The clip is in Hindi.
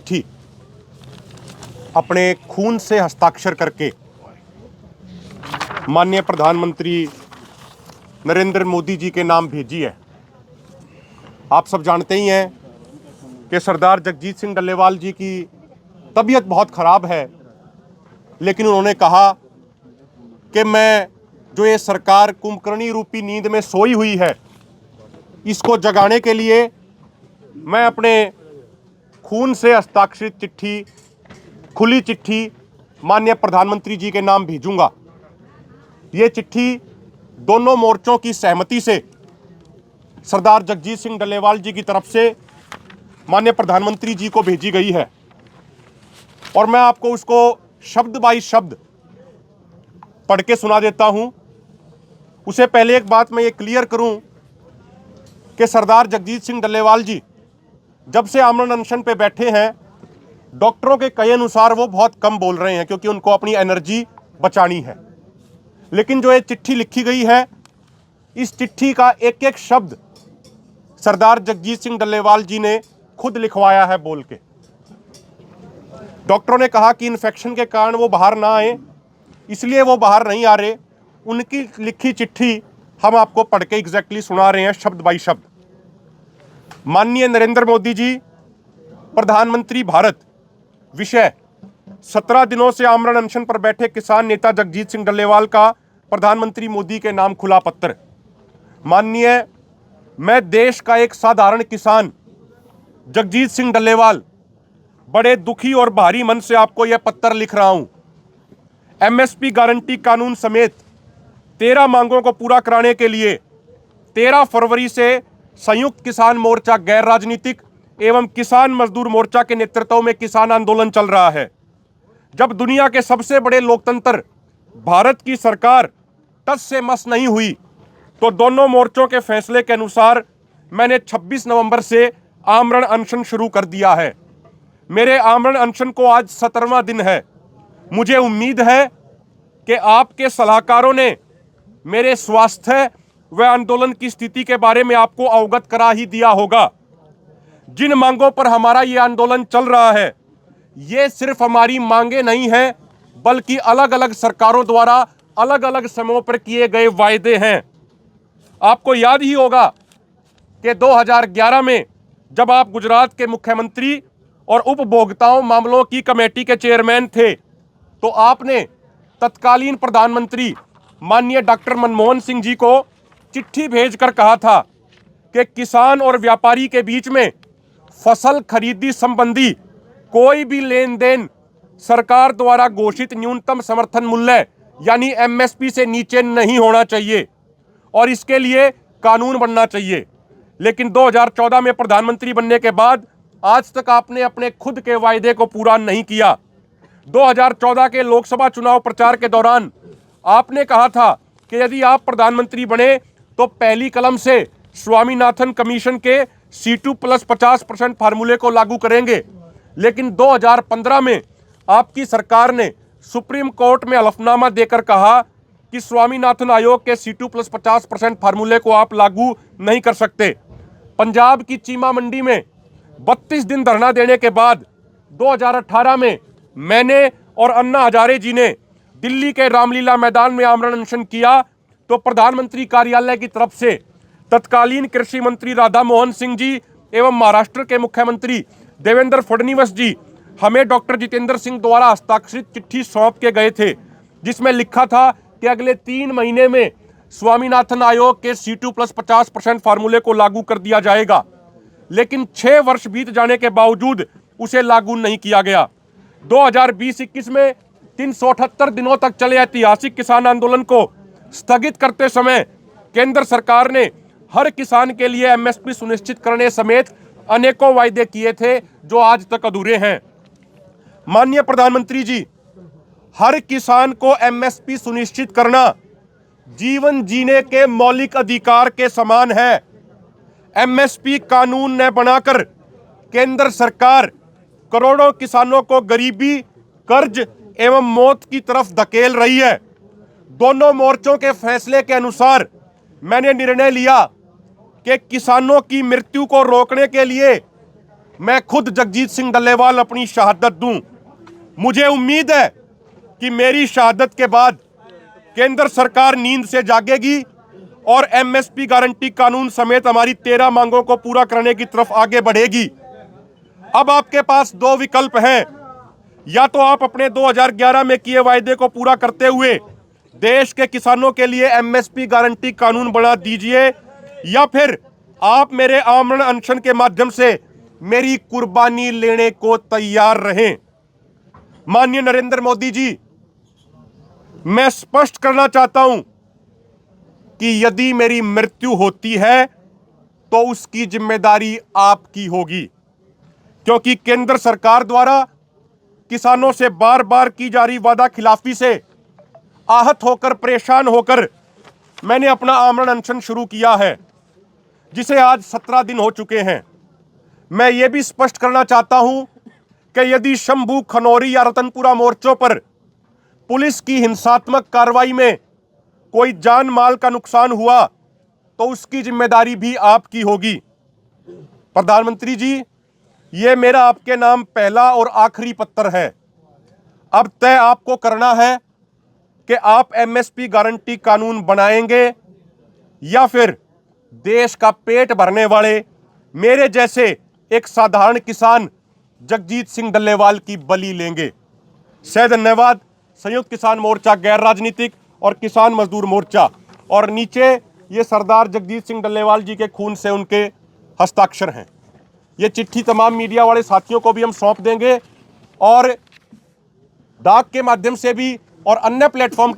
चिट्ठी अपने खून से हस्ताक्षर करके माननीय प्रधानमंत्री नरेंद्र मोदी जी के नाम भेजी है। आप सब जानते ही हैं कि सरदार जगजीत सिंह डल्लेवाल जी की तबीयत बहुत ख़राब है, लेकिन उन्होंने कहा कि मैं जो ये सरकार कुंभकर्णी रूपी नींद में सोई हुई है, इसको जगाने के लिए मैं अपने खून से हस्ताक्षरित चिट्ठी, खुली चिट्ठी माननीय प्रधानमंत्री जी के नाम भेजूंगा। ये चिट्ठी दोनों मोर्चों की सहमति से सरदार जगजीत सिंह डल्लेवाल जी की तरफ से माननीय प्रधानमंत्री जी को भेजी गई है और मैं आपको उसको शब्द बाई शब्द पढ़ के सुना देता हूं। उसे पहले एक बात मैं ये क्लियर करूं कि सरदार जगजीत सिंह डल्लेवाल जी जब से आमरण अनशन पे बैठे हैं, डॉक्टरों के कहे अनुसार वो बहुत कम बोल रहे हैं क्योंकि उनको अपनी एनर्जी बचानी है। लेकिन जो ये चिट्ठी लिखी गई है, इस चिट्ठी का एक एक शब्द सरदार जगजीत सिंह डल्लेवाल जी ने खुद लिखवाया है बोल के। डॉक्टरों ने कहा कि इन्फेक्शन के कारण वो बाहर ना आए, इसलिए वो बाहर नहीं आ रहे। उनकी लिखी चिट्ठी हम आपको पढ़ के एग्जैक्टली सुना रहे हैं शब्द बाई शब्द। माननीय नरेंद्र मोदी जी, प्रधानमंत्री भारत। विषय 17 दिनों से आमरण अनशन पर बैठे किसान नेता जगजीत सिंह डल्लेवाल का प्रधानमंत्री मोदी के नाम खुला पत्र। माननीय, मैं देश का एक साधारण किसान जगजीत सिंह डल्लेवाल बड़े दुखी और भारी मन से आपको यह पत्र लिख रहा हूं। एमएसपी गारंटी कानून समेत 13 मांगों को पूरा कराने के लिए 13 फरवरी से संयुक्त किसान मोर्चा, गैर राजनीतिक एवं किसान मजदूर मोर्चा के नेतृत्व में किसान आंदोलन चल रहा है। जब दुनिया के सबसे बड़े लोकतंत्र भारत की सरकार टस से मस नहीं हुई, तो दोनों मोर्चों के फैसले के अनुसार मैंने 26 नवंबर से आमरण अनशन शुरू कर दिया है। मेरे आमरण अनशन को आज 17वां दिन है। मुझे उम्मीद है कि आपके सलाहकारों ने मेरे स्वास्थ्य व आंदोलन की स्थिति के बारे में आपको अवगत करा ही दिया होगा। जिन मांगों पर हमारा ये आंदोलन चल रहा है, ये सिर्फ हमारी मांगे नहीं हैं, बल्कि अलग अलग सरकारों द्वारा अलग अलग समयों पर किए गए वायदे हैं। आपको याद ही होगा कि 2011 में जब आप गुजरात के मुख्यमंत्री और उपभोक्ताओं मामलों की कमेटी के चेयरमैन थे, तो आपने तत्कालीन प्रधानमंत्री माननीय डॉक्टर मनमोहन सिंह जी को चिट्ठी भेजकर कहा था कि किसान और व्यापारी के बीच में फसल खरीदी संबंधी कोई भी लेन देन सरकार द्वारा घोषित न्यूनतम समर्थन मूल्य यानी एमएसपी से नीचे नहीं होना चाहिए और इसके लिए कानून बनना चाहिए। लेकिन 2014 में प्रधानमंत्री बनने के बाद आज तक आपने अपने खुद के वायदे को पूरा नहीं किया। 2014 के लोकसभा चुनाव प्रचार के दौरान आपने कहा था कि यदि आप प्रधानमंत्री बने तो पहली कलम से स्वामीनाथन कमीशन के C2 प्लस 50% फार्मूले को लागू करेंगे। लेकिन 2015 में आपकी सरकार ने सुप्रीम कोर्ट में हलफनामा देकर कहा कि स्वामीनाथन आयोग के C2 प्लस 50% फार्मूले को आप लागू नहीं कर सकते। पंजाब की चीमा मंडी में 32 दिन धरना देने के बाद 2018 में मैंने और अन्ना हजारे जी ने दिल्ली के रामलीला मैदान में आमरण अनशन किया, तो प्रधानमंत्री कार्यालय की तरफ से तत्कालीन कृषि मंत्री राधा मोहन सिंह जी एवं महाराष्ट्र के मुख्यमंत्री देवेंद्र फडणवीस जी हमें डॉक्टर जितेंद्र सिंह द्वारा हस्ताक्षरित चिट्ठी सौंप के गए थे, जिसमें लिखा था कि अगले 3 महीने में स्वामीनाथन आयोग के C2 प्लस 50% फार्मूले को लागू कर दिया जाएगा। लेकिन 6 वर्ष बीत जाने के बावजूद उसे लागू नहीं किया गया। 2020-21 में 378 दिनों तक चले ऐतिहासिक किसान आंदोलन को स्थगित करते समय केंद्र सरकार ने हर किसान के लिए एमएसपी सुनिश्चित करने समेत अनेकों वायदे किए थे जो आज तक अधूरे हैं। माननीय प्रधानमंत्री जी, हर किसान को एमएसपी सुनिश्चित करना जीवन जीने के मौलिक अधिकार के समान है। एमएसपी कानून न बनाकर केंद्र सरकार करोड़ों किसानों को गरीबी, कर्ज एवं मौत की तरफ धकेल रही है। दोनों मोर्चों के फैसले के अनुसार मैंने निर्णय लिया कि किसानों की मृत्यु को रोकने के लिए मैं खुद जगजीत सिंह डल्लेवाल अपनी शहादत दूं। मुझे उम्मीद है कि मेरी शहादत के बाद केंद्र सरकार नींद से जागेगी और एमएसपी गारंटी कानून समेत हमारी 13 मांगों को पूरा करने की तरफ आगे बढ़ेगी। अब आपके पास दो विकल्प हैं, या तो आप अपने 2011 में किए वायदे को पूरा करते हुए देश के किसानों के लिए एमएसपी गारंटी कानून बना दीजिए, या फिर आप मेरे आमरण अनशन के माध्यम से मेरी कुर्बानी लेने को तैयार रहें। माननीय नरेंद्र मोदी जी, मैं स्पष्ट करना चाहता हूं कि यदि मेरी मृत्यु होती है तो उसकी जिम्मेदारी आपकी होगी, क्योंकि केंद्र सरकार द्वारा किसानों से बार बार की जा रही वादा खिलाफी से आहत होकर, परेशान होकर मैंने अपना आमरण अनशन शुरू किया है, जिसे आज 17 दिन हो चुके हैं। मैं ये भी स्पष्ट करना चाहता हूं कि यदि शंभू, खनौरी या रतनपुरा मोर्चों पर पुलिस की हिंसात्मक कार्रवाई में कोई जान माल का नुकसान हुआ तो उसकी जिम्मेदारी भी आपकी होगी। प्रधानमंत्री जी, ये मेरा आपके नाम पहला और आखिरी पत्र है। अब तय आपको करना है कि आप एमएसपी गारंटी कानून बनाएंगे या फिर देश का पेट भरने वाले मेरे जैसे एक साधारण किसान जगजीत सिंह डल्लेवाल की बलि लेंगे। सह धन्यवाद। संयुक्त किसान मोर्चा गैर राजनीतिक और किसान मजदूर मोर्चा, और नीचे ये सरदार जगजीत सिंह डल्लेवाल जी के खून से उनके हस्ताक्षर हैं। ये चिट्ठी तमाम मीडिया वाले साथियों को भी हम सौंप देंगे और डाक के माध्यम से भी और अन्य प्लेटफॉर्म